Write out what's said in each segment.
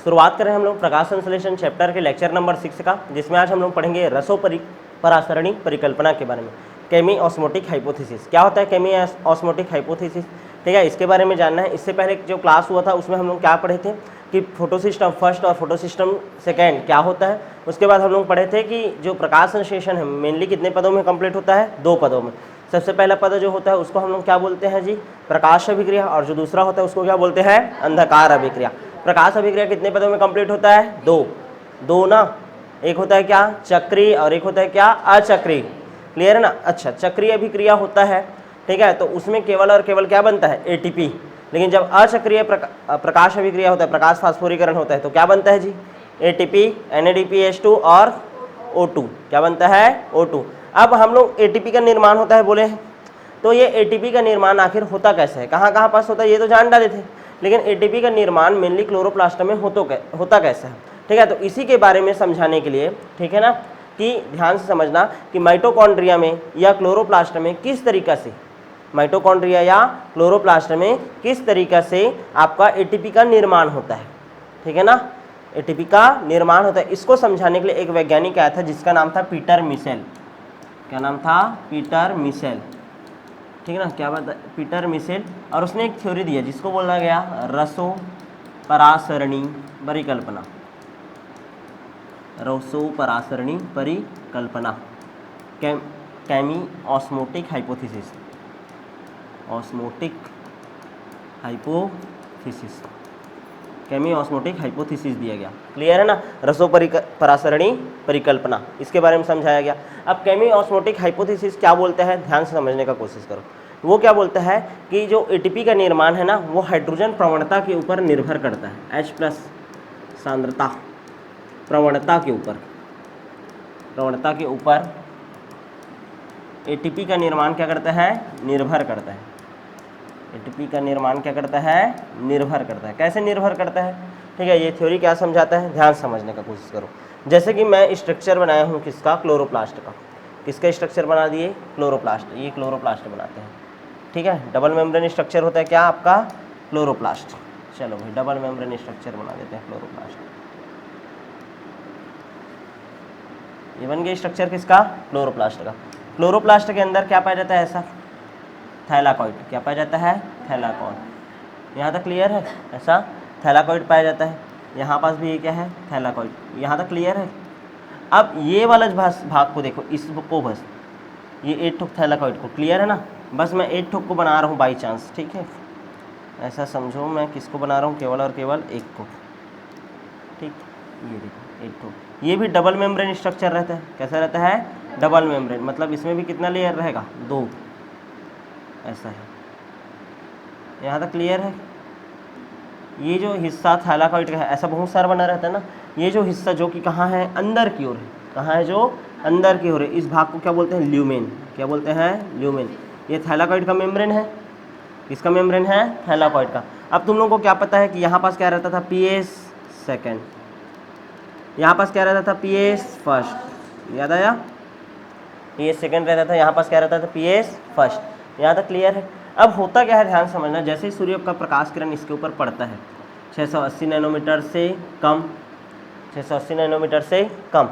शुरुआत करें हम लोग प्रकाश संश्लेषण चैप्टर के लेक्चर नंबर 6 का, जिसमें आज हम लोग पढ़ेंगे रसोपरासरणी परिकल्पना के बारे में। केमी ऑस्मोटिक हाइपोथेसिस क्या होता है, केमी ऑस्मोटिक हाइपोथेसिस, ठीक है, इसके बारे में जानना है। इससे पहले जो क्लास हुआ था उसमें हम लोग क्या पढ़े थे कि फोटोसिस्टम फर्स्ट और फोटोसिस्टम सेकेंड क्या होता है। उसके बाद हम लोग पढ़े थे कि जो प्रकाश संश्लेषण है मेनली कितने पदों में कंप्लीट होता है, 2 पदों में। सबसे पहला पद जो होता है उसको हम लोग क्या बोलते हैं जी, प्रकाश अभिक्रिया, और जो दूसरा होता है उसको क्या बोलते हैं, अंधकार अभिक्रिया। प्रकाश अभिक्रिया कितने पदों में कंप्लीट होता है, 2 ना। एक होता है क्या, चक्रीय, और एक होता है क्या, अचक्रीय। क्लियर है ना। अच्छा, चक्रीय अभिक्रिया होता है, ठीक है, तो उसमें केवल और केवल क्या बनता है, एटीपी। लेकिन जब अचक्रीय प्रकाश अभिक्रिया होता है, प्रकाश फास्फोरीकरण होता है, तो क्या बनता है जी, एटीपी, NADPH2 और O2। क्या बनता है, O2। अब हम लोग एटीपी का निर्माण होता है बोले हैं, तो ये एटीपी का निर्माण आखिर होता कैसे है, कहाँ कहाँ पास होता है ये तो जान डाले थे, लेकिन एटीपी का निर्माण मेनली क्लोरोप्लास्ट में होता कैसे है, ठीक है। तो इसी के बारे में समझाने के लिए, ठीक है ना, कि ध्यान से समझना कि माइटोकॉन्ड्रिया में या क्लोरोप्लास्ट में किस तरीका से, माइटोकॉन्ड्रिया या क्लोरोप्लास्ट में किस तरीका से आपका एटीपी का निर्माण होता है, ठीक है ना, एटीपी का निर्माण होता है। इसको समझाने के लिए एक वैज्ञानिक आया था जिसका नाम था पीटर मिशेल। क्या नाम था, पीटर मिशेल, ठीक है ना, क्या बात है, पीटर मिशेल। और उसने एक थ्योरी दी है जिसको बोला गया रसोपरासरणी परिकल्पना, रसोपरासरणी परिकल्पना, chemiosmotic hypothesis, osmotic hypothesis, chemiosmotic hypothesis दिया गया। क्लियर है ना, रसोपरासरणी परिकल्पना, इसके बारे में समझाया गया। अब केमी ऑस्मोटिक हाइपोथेसिस क्या बोलते हैं, ध्यान से समझने का कोशिश करो। वो क्या बोलता है कि जो एटीपी का निर्माण है ना, वो हाइड्रोजन प्रवणता के ऊपर निर्भर करता है, H+ सांद्रता प्रवणता के ऊपर एटीपी का निर्माण क्या करता है, निर्भर करता है। एटीपी का निर्माण क्या करता है, निर्भर करता है। कैसे निर्भर करता है, ठीक है, ये थ्योरी क्या समझाता है, ध्यान समझने का कोशिश करो। जैसे कि मैं स्ट्रक्चर बनाया हूँ किसका, क्लोरोप्लास्ट का। किसका स्ट्रक्चर बना दिए, क्लोरोप्लास्ट, ये क्लोरोप्लास्ट बनाते हैं, ठीक है। डबल मेम्ब्रेन स्ट्रक्चर होता है क्या आपका, क्लोरोप्लास्ट। चलो भाई, डबल मेम्ब्रेन स्ट्रक्चर बना देते हैं क्लोरोप्लास्ट। ये बन गया स्ट्रक्चर किसका, क्लोरोप्लास्ट का। क्लोरोप्लास्ट के अंदर क्या पाया जाता है, ऐसा थैलाकॉइड। क्या पाया जाता है, थैलाकॉइड। यहाँ तक क्लियर है, ऐसा थैलाकॉइड पाया जाता है। यहाँ पास भी ये क्या है, थैलाकॉइड। यहाँ तक क्लियर है। अब ये वाला भाग को देखो, इसको बस ये 8 ठोक थैलाकॉइड को, क्लियर है ना। बस मैं 8 ठोक को बना रहा हूँ बाई चांस, ठीक है। ऐसा समझो मैं किसको बना रहा हूँ, केवल और केवल एक को, ठीक। ये देखो 8 ठोक, ये भी डबल मेम्ब्रेन स्ट्रक्चर रहता है। कैसा रहता है, डबल मेम्ब्रेन, मतलब इसमें भी कितना लेयर रहेगा, 2, ऐसा है। यहाँ तक क्लियर है। ये जो हिस्सा थैलाकॉइड का है, ऐसा बहुत सारा बना रहता है ना। ये जो हिस्सा जो कि कहाँ है, अंदर की ओर है, कहाँ है, जो अंदर की ओर है, इस भाग को क्या बोलते हैं, ल्यूमेन। क्या बोलते हैं, ल्यूमेन। ये थैलाकॉइड का मेम्ब्रेन है। किसका मेम्ब्रेन है, थैलाकॉइड का। अब तुम लोगों को क्या पता है कि यहाँ पास क्या रहता था, PS सेकेंड, यहाँ पास क्या रहता था, PS फर्स्ट। याद आया, PS सेकेंड रहता था, यहाँ पास क्या रहता था, PS फर्स्ट। यहाँ तक क्लियर है। अब होता क्या है, ध्यान समझना। जैसे ही सूर्य का प्रकाश किरण इसके ऊपर पड़ता है 680 नैनोमीटर से कम, 680 नैनोमीटर से कम,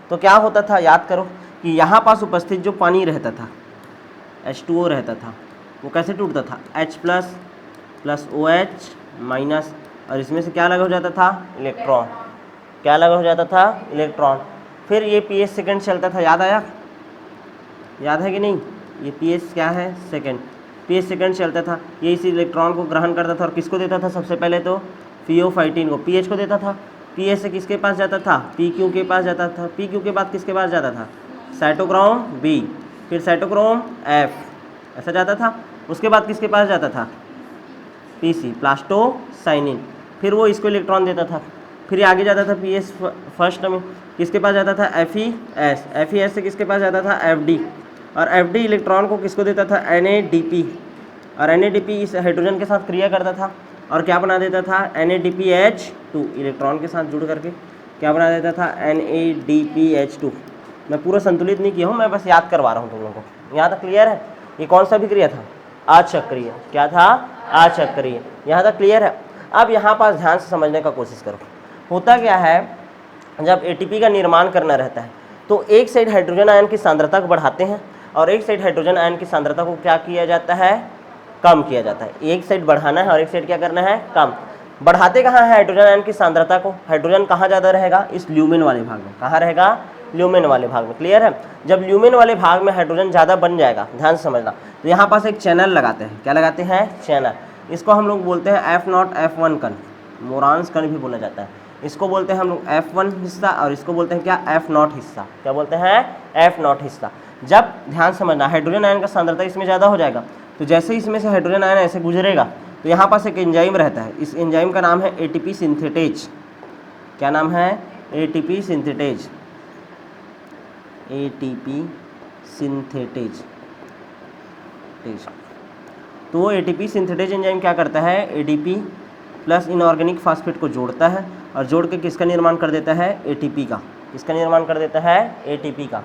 तो क्या होता था, याद करो कि यहाँ पास उपस्थित जो पानी रहता था, H2O रहता था, वो कैसे टूटता था, H+ + OH माइनस, और इसमें से क्या अलग हो जाता था, इलेक्ट्रॉन। क्या अलग हो जाता था, इलेक्ट्रॉन। फिर ये PS सेकेंड चलता था, याद आया, याद है कि नहीं। ये PS क्या है, सेकेंड, PS सेकेंड चलता था। ये इस इलेक्ट्रॉन को ग्रहण करता था और किसको देता था, सबसे पहले तो फियोफाइटिन को, PH को देता था। PS से किसके पास जाता था, PQ के पास जाता था। PQ के बाद किसके पास जाता था, साइटोक्रोम B, फिर साइटोक्रोम F, ऐसा जाता था। उसके बाद किसके पास जाता था, PC, प्लास्टोसाइनिन, फिर वो इसको इलेक्ट्रॉन देता था। फिर आगे जाता था PS फर्स्ट में, किसके पास जाता था, FeS, FeS से किसके पास जाता था, FD, और FD इलेक्ट्रॉन को किसको देता था, NADP, और NADP इस हाइड्रोजन के साथ क्रिया करता था और क्या बना देता था, NADPH2, इलेक्ट्रॉन के साथ जुड़ करके क्या बना देता था, NADPH2। मैं पूरा संतुलित नहीं किया हूँ, मैं बस याद करवा रहा हूँ तुम लोगों को। यहाँ तक क्लियर है। ये कौन सा अभिक्रिया था, अचक्रीय। क्या था, अचक्रीय। यहाँ तक क्लियर है। अब यहाँ पास ध्यान से समझने का कोशिश करो। होता क्या है, जब एटीपी का निर्माण करना रहता है तो एक साइड हाइड्रोजन आयन की सांद्रता को बढ़ाते हैं और एक साइड हाइड्रोजन आयन की सांद्रता को क्या किया जाता है, कम किया जाता है। एक साइड बढ़ाना है और एक साइड क्या करना है, कम। बढ़ाते कहाँ है हाइड्रोजन आयन की सांद्रता को, हाइड्रोजन कहाँ ज़्यादा रहेगा, इस ल्यूमेन वाले भाग में। कहाँ रहेगा, ल्यूमेन वाले भाग में। क्लियर है। जब ल्यूमेन वाले भाग में हाइड्रोजन ज़्यादा बन जाएगा, ध्यान से समझना, तो यहाँ पास एक चैनल लगाते हैं। क्या लगाते हैं, चैनल। इसको हम लोग बोलते हैं F0 F1 कण, मोरांस कण भी बोला जाता है। इसको बोलते हैं हम लोग F1 हिस्सा और इसको बोलते हैं क्या, F0 हिस्सा। क्या बोलते हैं, F0 हिस्सा। जब, ध्यान समझना, हाइड्रोजन आयन का सांद्रता इसमें ज़्यादा हो जाएगा तो जैसे ही इसमें से हाइड्रोजन आयन ऐसे गुजरेगा तो यहाँ पास एक एंजाइम रहता है। इस एंजाइम का नाम है एटीपी सिंथेटेज। क्या नाम है, एटीपी सिंथेटेज। ATP synthetase. तो वो एटीपी सिंथेटेज एंजाइम क्या करता है, एडीपी प्लस इनऑर्गेनिक फास्फेट को जोड़ता है और जोड़ के किसका निर्माण कर देता है, एटीपी का। किसका निर्माण कर देता है, एटीपी का।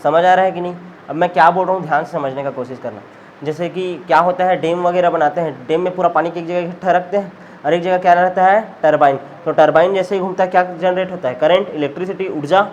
समझ आ रहा है कि नहीं। अब मैं क्या बोल रहा हूँ, ध्यान से समझने का कोशिश करना। जैसे कि क्या होता है, डैम वगैरह बनाते हैं, डैम में पूरा पानी की एक जगह इकट्ठा रखते हैं और एक जगह क्या रहता है, टरबाइन। तो टरबाइन जैसे ही घूमता है क्या जनरेट होता है, करंट, इलेक्ट्रिसिटी, ऊर्जा।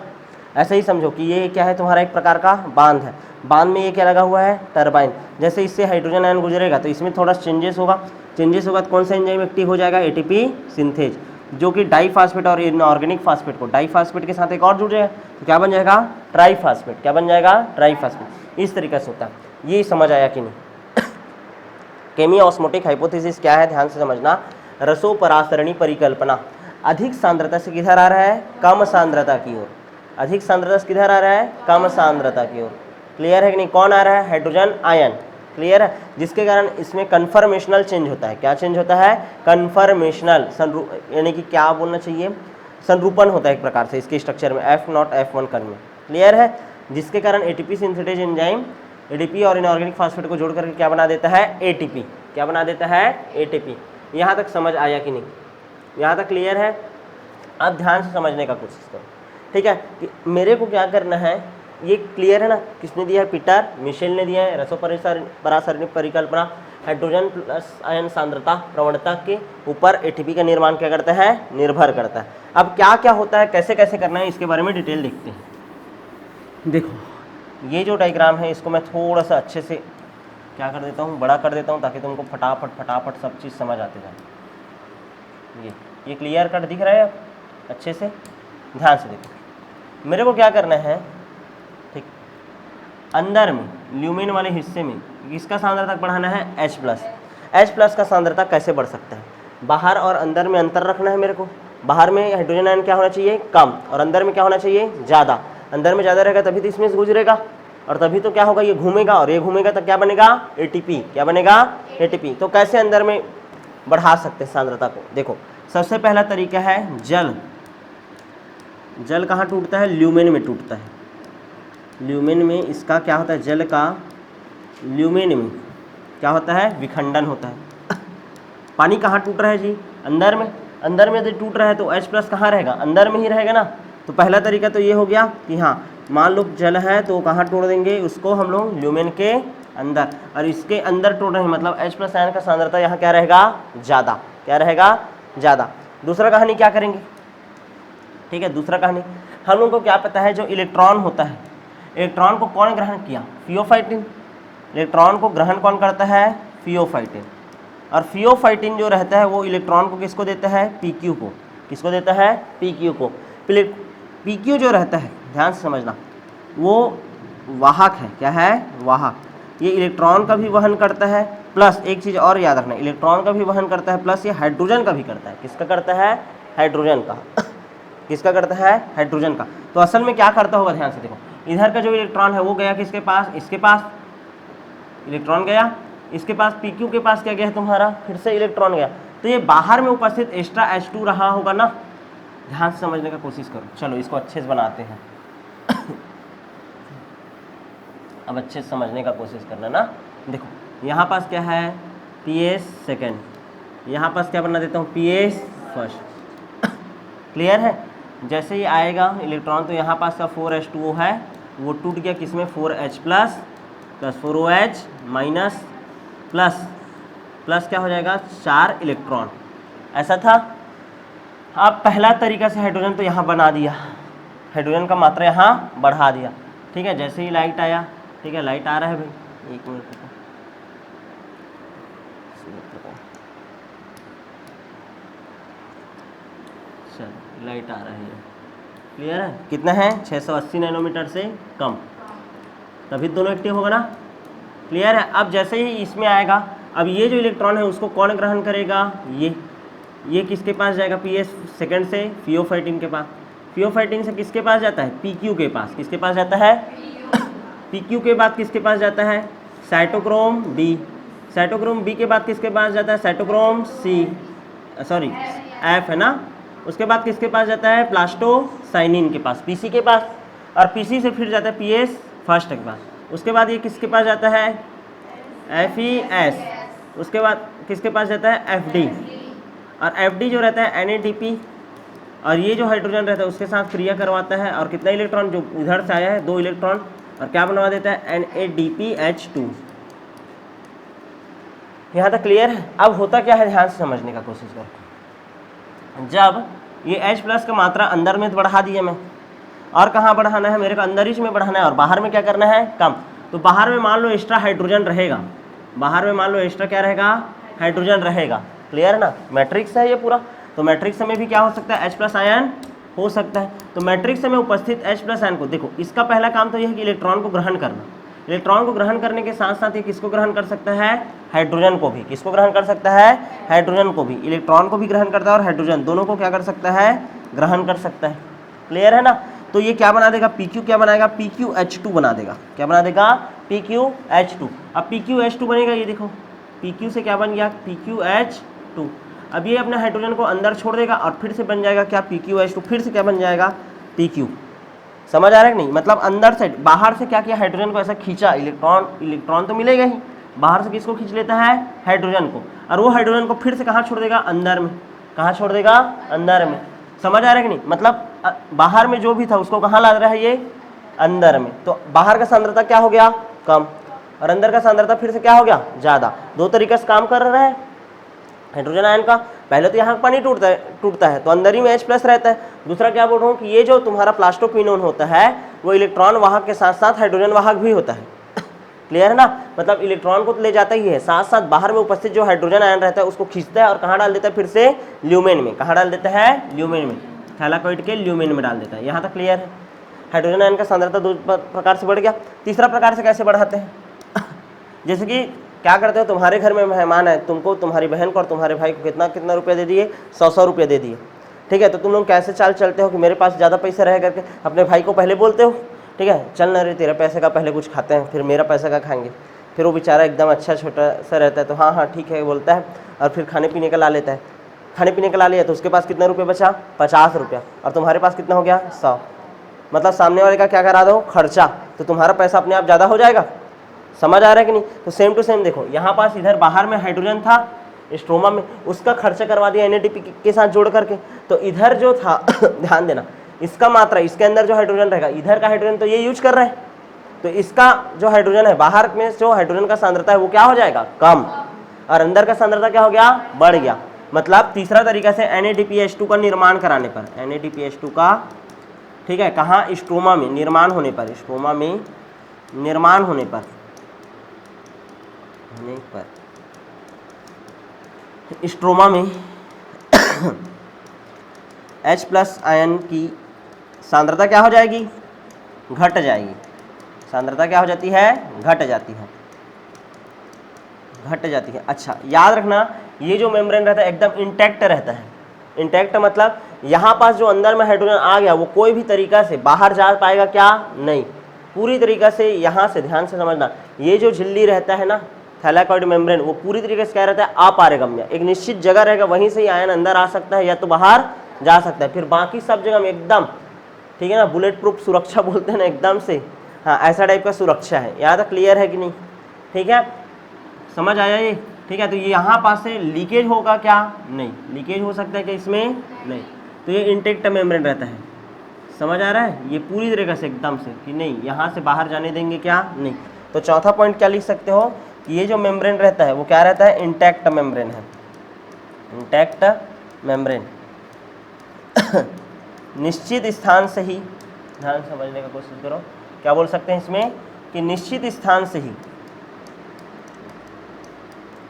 ऐसे ही समझो कि ये क्या है, तुम्हारा एक प्रकार का बांध है। बांध में ये क्या लगा हुआ है, टरबाइन। जैसे इससे हाइड्रोजन आयन गुजरेगा तो इसमें थोड़ा चेंजेस होगा। चेंजेस होगा तो कौन सा एंजाइम एक्टिव हो जाएगा, एटीपी सिंथेज, जो कि डाईफास्फेट और इनऑर्गेनिक फास्फेट को, डाईफास्फेट के साथ एक और जुड़ जाएगा तो क्या बन जाएगा, ट्राईफास्फेट। क्या बन जाएगा, ट्राईफास्फेट। इस तरीके से होता है। ये समझ आया कि नहीं। केमियोस्मोटिक हाइपोथेसिस क्या है, ध्यान से समझना। रसोपरासरणी परिकल्पना अधिक सांद्रता से किधर आ रहा है, कम सांद्रता की ओर। अधिक सांद्रता से किधर आ रहा है, कम सांद्रता की ओर। क्लियर है कि नहीं। कौन आ रहा है, हाइड्रोजन आयन। क्लियर है। जिसके कारण इसमें कन्फर्मेशनल चेंज होता है। क्या चेंज होता है, कन्फर्मेशनल, यानी कि क्या बोलना चाहिए, संरूपण होता है एक प्रकार से इसके स्ट्रक्चर में, F0 F1 कण में। क्लियर है। जिसके कारण एटीपी सिंथेटेज एंजाइम एडीपी और इनऑर्गेनिक फास्फेट को जोड़ करके क्या बना देता है, एटीपी। क्या बना देता है, एटीपी। यहाँ तक समझ आया कि नहीं, यहाँ तक क्लियर है। अब ध्यान से समझने का कोशिश करो, ठीक है। कि मेरे को क्या करना है, ये क्लियर है ना। किसने दिया है, पीटर मिशेल ने दिया है। रसोपरासरणी परिकल्पना हाइड्रोजन प्लस आयन सांद्रता प्रवणता के ऊपर एटीपी का निर्माण क्या करता है, निर्भर करता है। अब क्या क्या होता है, कैसे कैसे करना है, इसके बारे में डिटेल देखते हैं। देखो ये जो डायग्राम है इसको मैं थोड़ा सा अच्छे से क्या कर देता हूँ, बड़ा कर देता हूँ ताकि तुमको फटाफट फटाफट सब चीज़ समझ आते जाए। ये क्लियर कट दिख रहा है अच्छे से, ध्यान से देखो। मेरे को क्या करना है, ठीक, अंदर में ल्यूमेन वाले हिस्से में किसका सांद्रता बढ़ाना है, H+। का सांद्रता कैसे बढ़ सकता है, बाहर और अंदर में अंतर रखना है मेरे को। बाहर में हाइड्रोजन आयन क्या होना चाहिए, कम, और अंदर में क्या होना चाहिए, ज़्यादा। अंदर में ज़्यादा रहेगा तभी तो इसमें से गुजरेगा और तभी तो क्या होगा, ये घूमेगा और ये घूमेगा तो क्या बनेगा, एटीपी। क्या बनेगा, एटीपी। तो कैसे अंदर में बढ़ा सकते हैं सांद्रता को, देखो। सबसे पहला तरीका है जल। जल कहाँ टूटता है, ल्यूमेन में टूटता है। ल्यूमेन में इसका क्या होता है, जल का ल्यूमेन में क्या होता है, विखंडन होता है। पानी कहाँ टूट रहा है जी, अंदर में। अंदर में यदि टूट रहा है तो H+ कहाँ रहेगा, अंदर में ही रहेगा ना। तो पहला तरीका तो ये हो गया कि हाँ, मान लो जल है तो कहाँ तोड़ देंगे उसको हम लोग, ल्यूमेन के अंदर। और इसके अंदर तोड़ रहे हैं मतलब H+ आयन का सांद्रता यहाँ क्या रहेगा, ज़्यादा। क्या रहेगा, ज़्यादा। दूसरा कहानी क्या करेंगे, ठीक है। दूसरा कहानी, हम लोग को क्या पता है, जो इलेक्ट्रॉन होता है, इलेक्ट्रॉन को कौन ग्रहण किया, फियोफाइटिन। इलेक्ट्रॉन को ग्रहण कौन करता है, फियोफाइटिन। और फियोफाइटिन जो रहता है वो इलेक्ट्रॉन को किसको देता है, PQ को। किसको देता है, PQ को। PQ जो रहता है, ध्यान से समझना, वो वाहक है। क्या है, वाहक। ये इलेक्ट्रॉन का भी वहन करता है, प्लस एक चीज़ और याद रखना, इलेक्ट्रॉन का भी वहन करता है, प्लस ये हाइड्रोजन का भी करता है। किसका करता है, हाइड्रोजन का। किसका करता है, हाइड्रोजन का। तो असल में क्या करता होगा, ध्यान से देखो। इधर का जो इलेक्ट्रॉन है वो गया किसके पास, इसके पास इलेक्ट्रॉन गया, इसके पास PQ के पास क्या गया है तुम्हारा, फिर से इलेक्ट्रॉन गया। तो ये बाहर में उपस्थित एक्स्ट्रा H2 रहा होगा ना। ध्यान से समझने का कोशिश करो। चलो इसको अच्छे से बनाते हैं। अब अच्छे से समझने का कोशिश करना ना। देखो यहाँ पास क्या है, PS सेकेंड, यहाँ पास क्या बना देता हूँ, PS फर्स्ट। क्लियर है। जैसे ही आएगा इलेक्ट्रॉन तो यहाँ पास का 4H2O है वो टूट गया किसमें, 4H+ plus 4OH minus plus क्या हो जाएगा, 4 इलेक्ट्रॉन। ऐसा था, अब पहला तरीका से हाइड्रोजन तो यहाँ बना दिया, हाइड्रोजन का मात्रा यहाँ बढ़ा दिया, ठीक है। जैसे ही लाइट आया, ठीक है, लाइट आ रहा है भाई, एक मिनट रुको, चलो लाइट आ रहा है, क्लियर है। कितना है 680 नैनोमीटर से कम, तभी दोनों एक्टिव होगा ना, क्लियर है। अब जैसे ही इसमें आएगा, अब ये जो इलेक्ट्रॉन है उसको कौन ग्रहण करेगा, ये किसके पास जाएगा, PS सेकंड से फियोफाइटिन के पास, फियोफाइटिन से किसके पास जाता है, PQ के पास, किसके पास जाता है, PQ के बाद किसके पास जाता है, साइटोक्रोम B, साइटोक्रोम B के बाद किसके पास जाता है, साइटोक्रोम F है ना। उसके बाद किसके पास जाता है, प्लास्टोसाइनिन के पास, PC के पास, और PC से फिर जाता है PS फर्स्ट के पास। उसके बाद ये किसके पास जाता है, FeS, उसके बाद किसके पास जाता है, FD, और FD जो रहता है NADP, और ये जो हाइड्रोजन रहता है उसके साथ क्रिया करवाता है, और कितना इलेक्ट्रॉन जो इधर से आया है 2 इलेक्ट्रॉन, और क्या बनवा देता है, NADPH2। यहाँ तक क्लियर है। अब होता क्या है, ध्यान से समझने का कोशिश करो। जब ये H+ का मात्रा अंदर में बढ़ा दिए मैं, और कहाँ बढ़ाना है मेरे को, अंदर ही में बढ़ाना है, और बाहर में क्या करना है, कम। तो बाहर में मान लो एक्स्ट्रा हाइड्रोजन रहेगा, बाहर में मान लो एक्स्ट्रा क्या रहेगा, हाइड्रोजन रहेगा, क्लियर है ना। मैट्रिक्स है ये पूरा, तो मैट्रिक्स में भी क्या हो सकता है, H+ आयन हो सकता है। तो मैट्रिक्स में उपस्थित H+ आयन को देखो, इसका पहला काम तो यह है कि इलेक्ट्रॉन को ग्रहण करना। इलेक्ट्रॉन को ग्रहण करने के साथ साथ ये किसको ग्रहण कर सकता है, हाइड्रोजन को भी। किसको ग्रहण कर सकता है, हाइड्रोजन को भी। इलेक्ट्रॉन को भी ग्रहण करता है और हाइड्रोजन, दोनों को क्या कर सकता है, ग्रहण कर सकता है, क्लियर है ना। तो ये क्या बना देगा, PQ क्या बनाएगा, PQH2 बना देगा। क्या बना देगा, PQH2। अब PQH2 बनेगा, ये देखो PQ से क्या बन गया, PQH2। अब ये अपने हाइड्रोजन को अंदर छोड़ देगा और फिर से बन जाएगा क्या, PQH2, फिर से क्या बन जाएगा, PQ। समझ आ रहा है कि नहीं, मतलब अंदर से, बाहर से क्या किया, हाइड्रोजन को ऐसा खींचा, इलेक्ट्रॉन तो मिलेगा ही, बाहर से किसको खींच लेता है, हाइड्रोजन को, और वो हाइड्रोजन को फिर से कहाँ छोड़ देगा, अंदर में। कहाँ छोड़ देगा, अंदर में। समझ आ रहा है कि नहीं, मतलब बाहर में जो भी था उसको कहाँ ला रहा है, ये अंदर में। तो बाहर का सांद्रता क्या हो गया, कम, और अंदर का सांद्रता फिर से क्या हो गया, ज़्यादा। दो तरीके से काम कर रहा है हाइड्रोजन आयन का। पहले तो यहाँ पानी टूटता है तो अंदर ही में H+ रहता है। दूसरा क्या बोल रहा हूँ कि ये जो तुम्हारा प्लास्टोक्विनोन होता है वो इलेक्ट्रॉन वाहक के साथ साथ हाइड्रोजन वाहक भी होता है, क्लियर है ना। मतलब इलेक्ट्रॉन को तो ले जाता ही है, साथ साथ बाहर में उपस्थित जो हाइड्रोजन आयन रहता है उसको खींचता है और कहाँ डाल देता है, फिर से ल्यूमेन में। कहाँ डाल देता है, ल्यूमेन में, थैलाकोइड के ल्यूमेन में डाल देता है। यहाँ तक क्लियर है। हाइड्रोजन आयन का सांद्रता दो प्रकार से बढ़ गया। तीसरा प्रकार से कैसे बढ़ाते हैं जैसे कि क्या करते हो, तुम्हारे घर में मेहमान है, तुमको तुम्हारी बहन को और तुम्हारे भाई को कितना कितना रुपया दे दिए, 100 रुपये दे दिए, ठीक है। तो तुम लोग कैसे चाल चलते हो कि मेरे पास ज़्यादा पैसे रह करके अपने भाई को पहले बोलते हो, ठीक है, चल ना रे तेरा पैसे का पहले कुछ खाते हैं, फिर मेरा पैसे का खाएंगे। फिर वो बेचारा एकदम अच्छा छोटा सा रहता है तो हाँ हाँ ठीक है बोलता है, और फिर खाने पीने का ला लेता है। खाने पीने का ला लिया तो उसके पास कितना रुपये बचा, 50 रुपया, और तुम्हारे पास कितना हो गया, 100। मतलब सामने वाले का क्या करा दो, खर्चा, तो तुम्हारा पैसा अपने आप ज़्यादा हो जाएगा। समझ आ रहा है कि नहीं। तो सेम टू सेम देखो, यहाँ पास इधर बाहर में हाइड्रोजन था स्ट्रोमा में, उसका खर्चा करवा दिया NADP के साथ जोड़ करके। तो इधर जो था ध्यान देना, इसका मात्रा, इसके अंदर जो हाइड्रोजन रहेगा, इधर का हाइड्रोजन तो ये यूज कर रहे हैं, तो इसका जो हाइड्रोजन है बाहर में, जो हाइड्रोजन का सांद्रता है वो क्या हो जाएगा, कम, और अंदर का सांद्रता क्या हो गया, बढ़ गया। मतलब तीसरा तरीका से NADPH2 का निर्माण कराने पर, NADPH2 का, ठीक है, कहाँ, स्ट्रोमा में निर्माण होने पर, स्ट्रोमा में निर्माण होने पर स्ट्रोमा में H+ आयन की सांद्रता क्या हो जाएगी, घट जाएगी। सांद्रता क्या हो जाती है, घट जाती है, घट जाती है। अच्छा याद रखना, ये जो मेम्ब्रेन रहता है एकदम इंटैक्ट रहता है। इंटैक्ट मतलब यहाँ पास जो अंदर में हाइड्रोजन आ गया वो कोई भी तरीका से बाहर जा पाएगा क्या, नहीं, पूरी तरीका से। यहाँ से ध्यान से समझना, ये जो झिल्ली रहता है ना, थैलाकोइड मेम्ब्रेन, वो पूरी तरीके से क्या रहता है, अपारगम्य। एक निश्चित जगह रहेगा, वहीं से ही आयन अंदर आ सकता है या तो बाहर जा सकता है। फिर बाकी सब जगह में एकदम, ठीक है ना, बुलेट प्रूफ सुरक्षा बोलते हैं ना, एकदम से, हाँ ऐसा टाइप का सुरक्षा है। यहाँ तक क्लियर है कि नहीं, ठीक है, समझ आया ये, ठीक है। तो ये यहाँ पास से लीकेज होगा क्या, नहीं, लीकेज हो सकता है कि इसमें नहीं, तो ये इंटेक्ट मेम्ब्रेन रहता है। समझ आ रहा है, ये पूरी तरीके से एकदम से कि नहीं, यहाँ से बाहर जाने देंगे क्या, नहीं। तो चौथा पॉइंट क्या लिख सकते हो कि ये जो मेम्ब्रेन रहता है वो क्या रहता है, इंटैक्ट मेम्ब्रेन है, इंटैक्ट मेम्ब्रेन। निश्चित स्थान से ही, ध्यान समझने का कोशिश करो, क्या बोल सकते हैं इसमें कि निश्चित स्थान से ही,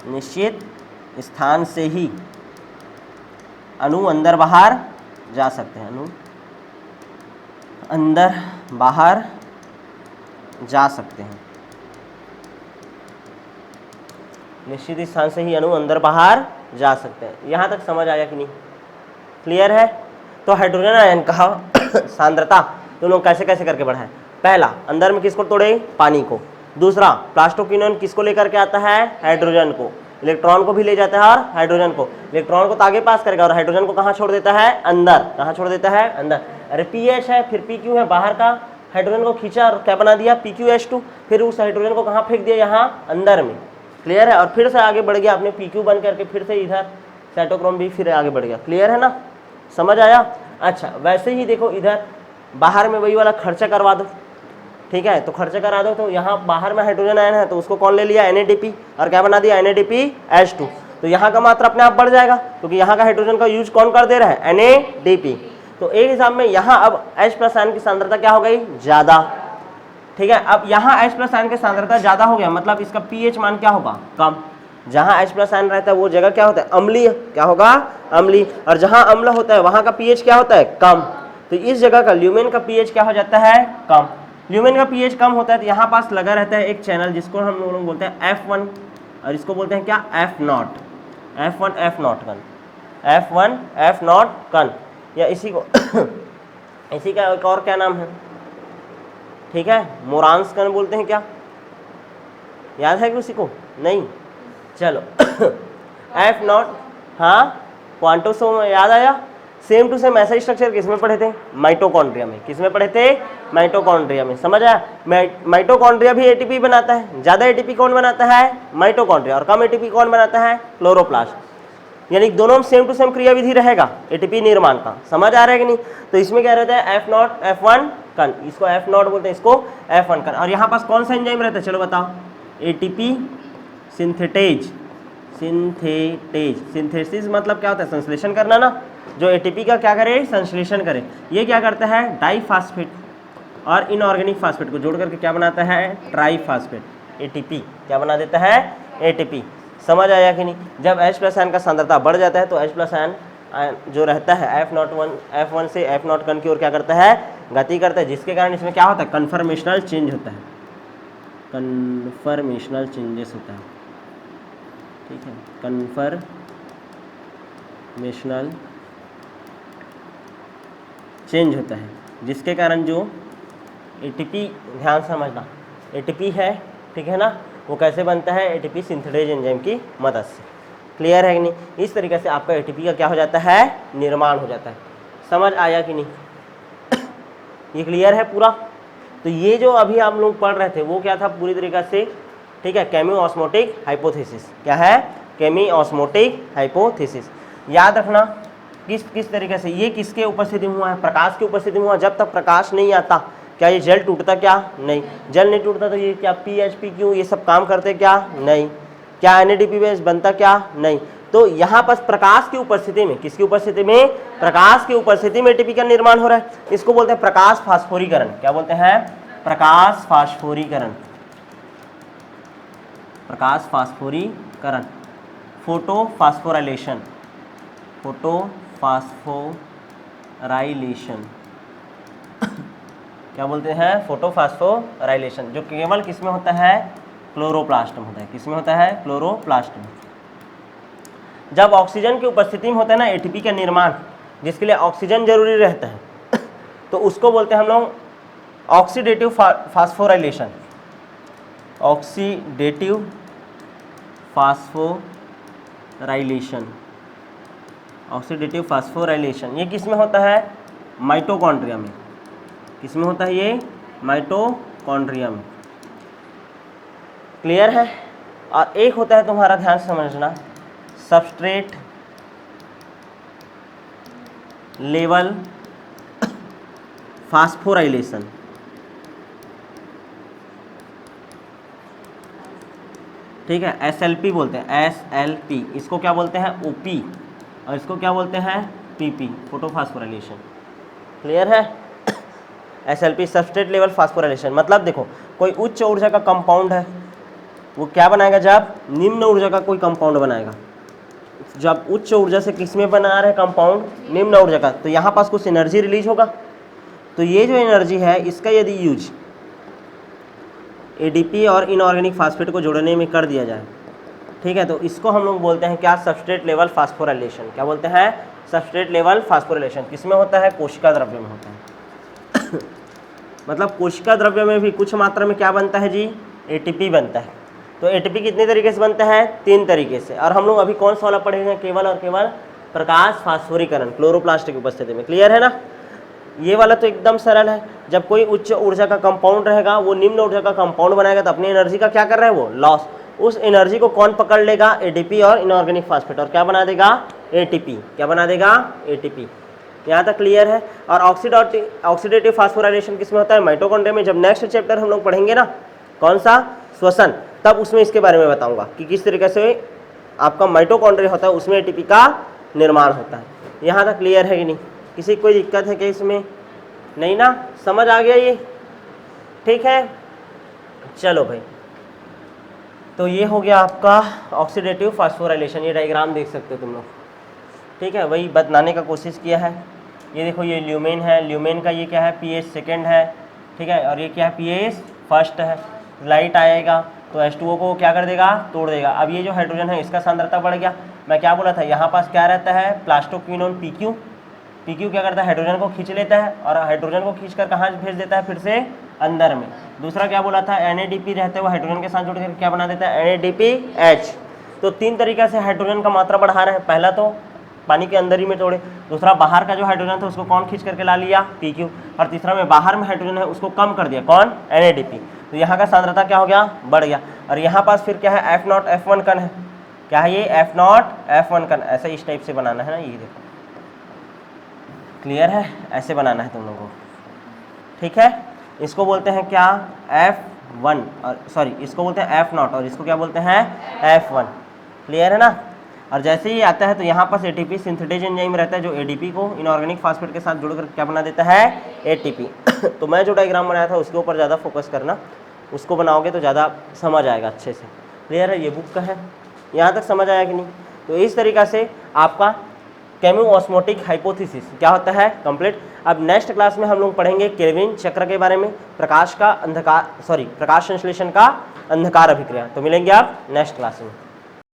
निश्चित स्थान से ही अणु अंदर बाहर जा सकते हैं, अणु अंदर बाहर जा सकते हैं। निश्चित स्थान से ही अणु अंदर बाहर जा सकते हैं। यहां तक समझ आया कि नहीं? क्लियर है? तो हाइड्रोजन आयन का सांद्रता तुम लोग कैसे कैसे करके बढ़ाएं। पहला, अंदर में किसको तोड़े? पानी को। दूसरा, प्लास्टोक्विनोन किसको लेकर के आता है? हाइड्रोजन को। इलेक्ट्रॉन को भी ले जाता है और हाइड्रोजन को। इलेक्ट्रॉन को तो आगे पास करेगा और हाइड्रोजन को कहाँ छोड़ देता है? अंदर। कहाँ छोड़ देता है? अंदर। अरे पीएच है, फिर पी क्यू है, बाहर का हाइड्रोजन को खींचा और क्या बना दिया? PQH2। फिर उस हाइड्रोजन को कहाँ फेंक दिया? यहाँ अंदर में। क्लियर है? और फिर से आगे बढ़ गया, आपने PQ बन करके फिर से इधर साइटोक्रोम भी फिर आगे बढ़ गया। क्लियर है ना? समझ आया? अच्छा, वैसे ही देखो इधर बाहर में वही वाला खर्चा करवा दो। ठीक है, तो खर्चा करा दो। तो यहाँ बाहर में हाइड्रोजन आयन है तो उसको कौन ले लिया? NADP, और क्या बना दिया? NADPH2। तो यहाँ का मात्रा अपने आप बढ़ जाएगा क्योंकि यहाँ का हाइड्रोजन का यूज कौन कर दे रहा है? NADP। तो एक हिसाब में यहाँ अब H+ आयन की सांद्रता क्या हो गई? ज्यादा। ठीक है, अब यहाँ H+ आयन की सांद्रता ज्यादा हो गया, मतलब इसका pH मान क्या होगा? कम। जहाँ H+ आयन रहता है वो जगह क्या होता है? अम्लीय। क्या होगा? अम्लीय। और जहाँ अम्ल होता है वहाँ का pH क्या होता है? कम। तो इस जगह का ल्यूमेन का pH क्या हो जाता है? कम। ल्यूमेन का pH कम होता है तो यहाँ पास लगा रहता है एक चैनल जिसको हम लोग बोलते हैं F1, और इसको बोलते हैं क्या? F0। F1 F0 कण, F1 F0 कण, या इसी को इसी का एक और क्या नाम है? ठीक है, मोरांस कण बोलते हैं। क्या याद है कि उसी को? नहीं, चलो F0। हाँ, क्वांटोसोम याद आया? सेम टू सेम ऐसा स्ट्रक्चर किसमें पढ़े थे? माइटोकॉन्ड्रिया में। किसमें पढ़े थे? माइटोकॉन्ड्रिया में। समझ आया? माइटोकॉन्ड्रिया भी एटीपी बनाता है। ज्यादा एटीपी कौन बनाता है? माइटोकॉन्ड्रिया। और कम एटीपी कौन बनाता है? क्लोरोप्लास्ट। यानी दोनों में सेम टू सेम क्रियाविधि रहेगा एटीपी निर्माण का। समझ आ रहा है कि नहीं? तो इसमें क्या रहता है? F0 F1 कण, इसको F0 बोलते हैं, इसको F1 कण। और यहाँ पास कौन सा एंजाइम रहता है? चलो बताओ। ATP synthetase. सिंथेसिस मतलब क्या होता है? संश्लेषण करना ना। जो एटीपी का क्या करे? संश्लेषण करे। ये क्या करता है? डाइफास्फेट और इनऑर्गेनिक फास्फेट को जोड़ करके क्या बनाता है? ट्राइफास्फेट। एटीपी क्या बना देता है? एटीपी। समझ आया कि नहीं? जब H+ आयन का सांद्रता बढ़ जाता है तो H+ आयन जो रहता है F1 से F0 कण की ओर क्या करता है? गति करता है, जिसके कारण इसमें क्या होता है? कन्फर्मेशनल चेंज होता है। कन्फर्मेशनल चेंजेस होता है। ठीक है, कन्फर्मेशनल चेंज होता है, जिसके कारण जो एटीपी, ध्यान समझना, एटीपी है, ठीक है ना, वो कैसे बनता है? एटीपी सिंथेटेज एंजाइम की मदद से। क्लियर है कि नहीं? इस तरीके से आपका एटीपी का क्या हो जाता है? निर्माण हो जाता है। समझ आया कि नहीं? ये क्लियर है पूरा? तो ये जो अभी आप लोग पढ़ रहे थे वो क्या था पूरी तरीके से? ठीक है, केमिओस्मोटिक हाइपोथेसिस। क्या है? केमिओस्मोटिक हाइपोथेसिस। याद रखना किस तरीके से ये किसके उपस्थिति में हुआ है? प्रकाश की उपस्थिति में हुआ। जब तक प्रकाश नहीं आता क्या ये जल टूटता? क्या नहीं। जल नहीं टूटता तो ये क्या pH PQ ये सब काम करते? क्या नहीं। क्या NADP बेस बनता? क्या नहीं। तो यहाँ पर प्रकाश की उपस्थिति में, किसकी उपस्थिति में? प्रकाश की उपस्थिति में एटीपी का निर्माण हो रहा है। इसको बोलते हैं प्रकाश फास्फोरीकरण। क्या बोलते हैं? प्रकाश फास्फोरीकरण। प्रकाश फास्फोरीकरण, फोटोफास्फोराइलेशन। फोटोफास्फोराइलेशन क्या बोलते हैं? फोटोफास्फोराइलेशन, जो केवल किसमें होता है? क्लोरोप्लास्ट में होता है। किसमें होता है? क्लोरोप्लास्ट में। जब ऑक्सीजन की उपस्थिति में होता है ना एटीपी का निर्माण, जिसके लिए ऑक्सीजन जरूरी रहता है, तो उसको बोलते हैं हम लोग oxidative phosphorylation. Oxidative phosphorylation. Oxidative phosphorylation ये किस में होता है? माइटोकॉन्ड्रिया में। किस में होता है ये? माइटोकॉन्ड्रिया में। क्लियर है? और एक होता है तुम्हारा, ध्यान से समझना, सबस्ट्रेट लेवल फास्फोराइलेशन। ठीक है, SLP बोलते हैं, SLP। इसको क्या बोलते हैं? OP। और इसको क्या बोलते हैं? PP photophosphorylation. क्लियर है? SLP सबस्ट्रेट लेवल फास्फोराइलेशन मतलब देखो कोई उच्च ऊर्जा का कंपाउंड है, वो क्या बनाएगा, जब निम्न ऊर्जा का कोई कंपाउंड बनाएगा, जब उच्च ऊर्जा से किसमें बना रहे कंपाउंड, निम्न ऊर्जा का, तो यहाँ पास कुछ एनर्जी रिलीज होगा। तो ये जो एनर्जी है इसका यदि यूज ADP और इनऑर्गेनिक फास्फेट को जोड़ने में कर दिया जाए, ठीक है, तो इसको हम लोग बोलते हैं क्या, सबस्ट्रेट लेवल फास्फोराइलेशन। क्या बोलते हैं? Substrate level phosphorylation. किसमें होता है? कोशिका द्रव्य में होता है। मतलब कोशिका द्रव्य में भी कुछ मात्रा में क्या बनता है जी, ATP बनता है। तो ATP कितने तरीके से बनता है? 3 तरीके से। और हम लोग अभी कौन सा वाला पढ़ेंगे? केवल और केवल प्रकाश फास्फोरीकरण, क्लोरोप्लास्ट की उपस्थिति में। क्लियर है ना? ये वाला तो एकदम सरल है। जब कोई उच्च ऊर्जा का कंपाउंड रहेगा वो निम्न ऊर्जा का कंपाउंड बनाएगा तो अपनी एनर्जी का क्या कर रहा है वो, लॉस। उस एनर्जी को कौन पकड़ लेगा? ADP और इनऑर्गेनिक फास्फेट, और क्या बना देगा? ATP। क्या बना देगा? ATP। यहाँ तक क्लियर है? और ऑक्सीडेटिव फास्फोराइलेशन किसमें होता है? माइटोकॉन्ड्रिया में। जब नेक्स्ट चैप्टर हम लोग पढ़ेंगे ना, कौन सा, श्वसन, तब उसमें इसके बारे में बताऊंगा कि किस तरीके से आपका माइटोकॉन्ड्रिया होता है, उसमें ATP का निर्माण होता है। यहाँ तक क्लियर है कि नहीं? किसी कोई दिक्कत है क्या इसमें? नहीं ना? समझ आ गया ये? ठीक है, चलो भाई। तो ये हो गया आपका ऑक्सीडेटिव फास्फोराइलेशन। ये डायग्राम देख सकते हो तुम लोग, ठीक है, वही बताने का कोशिश किया है। ये देखो ये ल्यूमेन है, ल्यूमेन का ये क्या है, pH सेकेंड है, ठीक है, और ये क्या है, pH फर्स्ट है। लाइट आएगा तो H2O को क्या कर देगा, तोड़ देगा। अब ये जो हाइड्रोजन है इसका सांद्रता बढ़ गया। मैं क्या बोला था, यहाँ पास क्या रहता है, प्लास्टोक्विनोन PQ। PQ क्या करता है, हाइड्रोजन को खींच लेता है और हाइड्रोजन को खींचकर कहाँ भेज देता है, फिर से अंदर में। दूसरा क्या बोला था, NADP रहते हुए हाइड्रोजन के साथ जुड़कर क्या बना देता है, NADPH। तो 3 तरीके से हाइड्रोजन का मात्रा बढ़ा रहे हैं। पहला तो पानी के अंदर ही में तोड़े, दूसरा बाहर का जो हाइड्रोजन था उसको कौन खींच करके ला लिया, PQ, और तीसरा में बाहर में हाइड्रोजन है उसको कम कर दिया, कौन, NADP। तो यहाँ का सांद्रता क्या हो गया, बढ़ गया। और यहाँ पास फिर क्या है, F0 F1 कण है। क्या है ये, F0 F1 कण। ऐसे इस टाइप से बनाना है ना, ये देखो, क्लियर है, ऐसे बनाना है तुम लोगों को, ठीक है। इसको बोलते हैं क्या, F1, और सॉरी इसको बोलते हैं F0 और इसको क्या बोलते हैं, F1। क्लियर है ना? और जैसे ही आता है तो यहाँ पास ATP सिंथेटेज एंजाइम रहता है जो ADP को इनऑर्गेनिक फास्फेट के साथ जुड़कर क्या बना देता है, ATP। तो मैं जो डायग्राम बनाया था उसके ऊपर ज़्यादा फोकस करना, उसको बनाओगे तो ज़्यादा समझ आएगा अच्छे से। क्लियर है? ये बुक का है, यहाँ तक समझ आया कि नहीं? तो इस तरीक़ा से आपका केमिओस्मोटिक हाइपोथेसिस क्या होता है, कंप्लीट। अब नेक्स्ट क्लास में हम लोग पढ़ेंगे केल्विन चक्र के बारे में, प्रकाश संश्लेषण का अंधकार अभिक्रिया। तो मिलेंगे आप नेक्स्ट क्लास में।